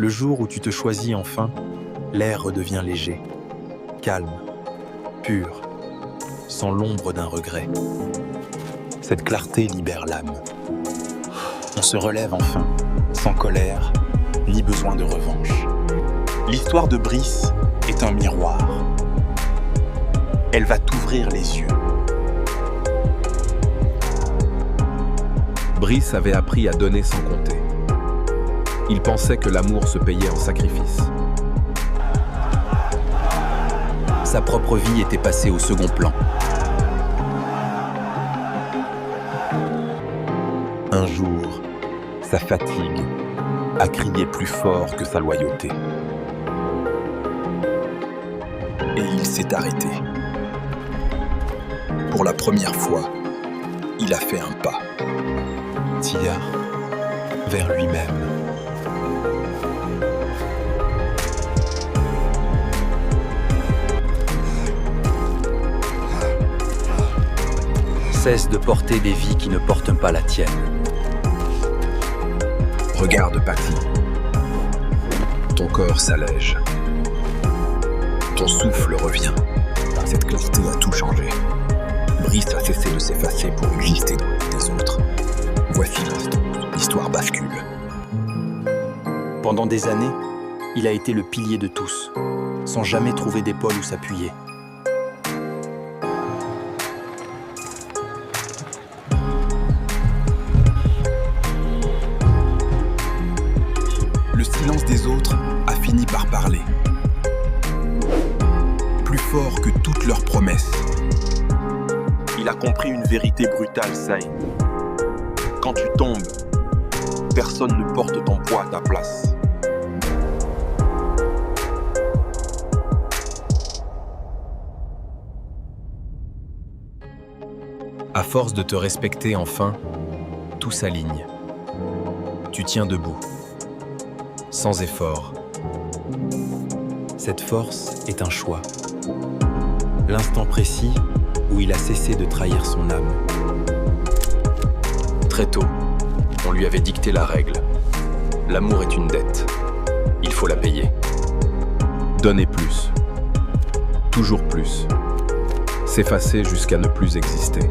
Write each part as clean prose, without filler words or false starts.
Le jour où tu te choisis enfin, l'air redevient léger, calme, pur, sans l'ombre d'un regret. Cette clarté libère l'âme. On se relève enfin, sans colère, ni besoin de revanche. L'histoire de Brice est un miroir. Elle va t'ouvrir les yeux. Brice avait appris à donner sans compter. Il pensait que l'amour se payait en sacrifice. Sa propre vie était passée au second plan. Un jour, sa fatigue a crié plus fort que sa loyauté. Et il s'est arrêté. Pour la première fois, il a fait un pas. Tillard, vers lui-même. Cesse de porter des vies qui ne portent pas la tienne. Regarde, Paty. Ton corps s'allège. Ton souffle revient. Cette clarté a tout changé. Brice a cessé de s'effacer pour exister dans la vie des autres. Voici l'instant où l'histoire bascule. Pendant des années, il a été le pilier de tous, sans jamais trouver d'épaule où s'appuyer. Le silence des autres a fini par parler. Plus fort que toutes leurs promesses. Il a compris une vérité brutale, Saïd. Quand tu tombes, personne ne porte ton poids à ta place. À force de te respecter enfin, tout s'aligne. Tu tiens debout, sans effort. Cette force est un choix. L'instant précis où il a cessé de trahir son âme. Très tôt, on lui avait dicté la règle. L'amour est une dette. Il faut la payer. Donner plus. Toujours plus. S'effacer jusqu'à ne plus exister.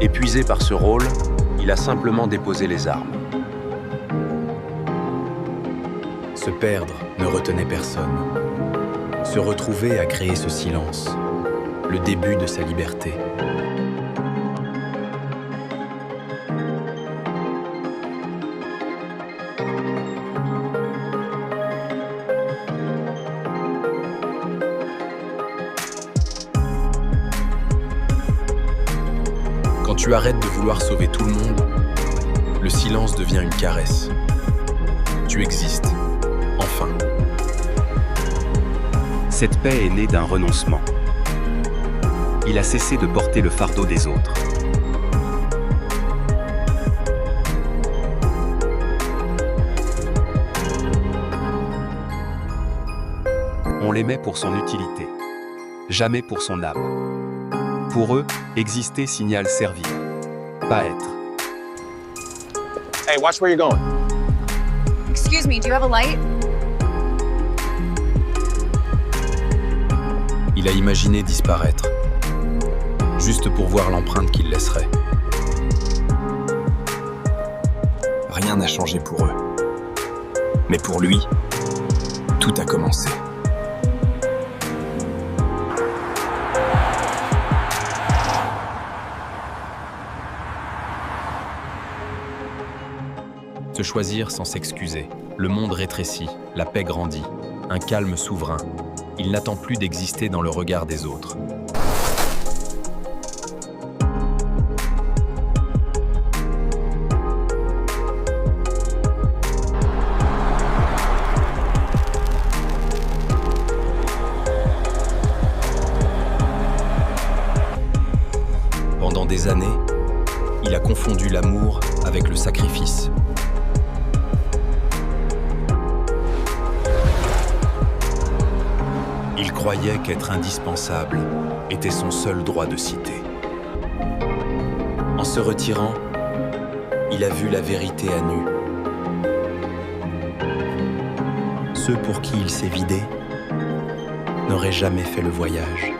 Épuisé par ce rôle, il a simplement déposé les armes. Se perdre ne retenait personne. Se retrouver a créé ce silence, le début de sa liberté. Quand tu arrêtes de vouloir sauver tout le monde, le silence devient une caresse. Tu existes, enfin. Cette paix est née d'un renoncement. Il a cessé de porter le fardeau des autres. On l'aimait pour son utilité, jamais pour son âme. Pour eux, exister signale servir, pas être. Hey, watch where you're going. Excuse me, do you have a light? Il a imaginé disparaître, juste pour voir l'empreinte qu'il laisserait. Rien n'a changé pour eux. Mais pour lui, tout a commencé. Se choisir sans s'excuser. Le monde rétrécit, la paix grandit, un calme souverain. Il n'attend plus d'exister dans le regard des autres. Pendant des années, il a confondu l'amour avec le sacrifice. Il croyait qu'être indispensable était son seul droit de cité. En se retirant, Il a vu la vérité à nu. Ceux pour qui il s'est vidé n'auraient jamais fait le voyage.